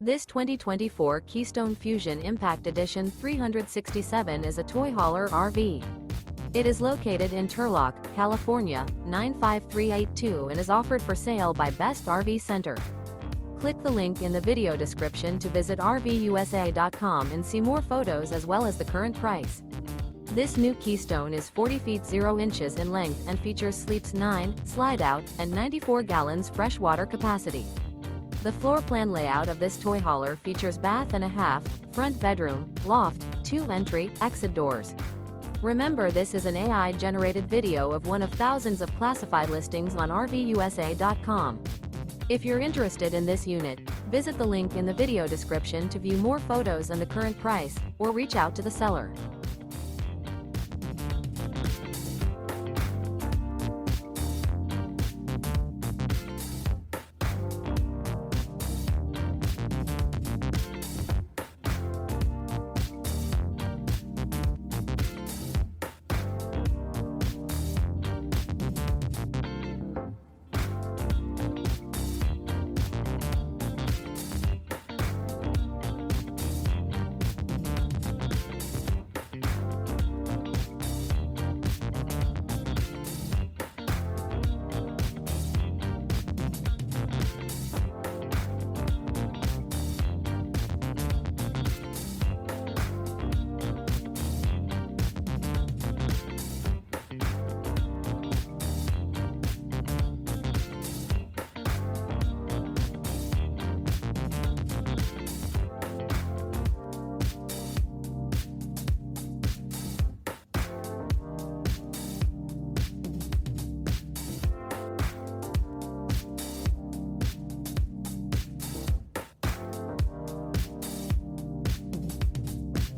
This 2024 Keystone Fuzion Impact Edition 367 is a toy hauler RV. It is located in Turlock, California, 95382 and is offered for sale by Best RV Center. Click the link in the video description to visit RVUSA.com and see more photos as well as the current price. This new Keystone is 40 feet 0 inches in length and features sleeps 9, slide-out, and 94 gallons fresh water capacity. The floor plan layout of this toy hauler features bath and a half, front bedroom, loft, 2 entry/exit doors. Remember, this is an AI-generated video of one of thousands of classified listings on RVUSA.com. If you're interested in this unit, visit the link in the video description to view more photos and the current price, or reach out to the seller.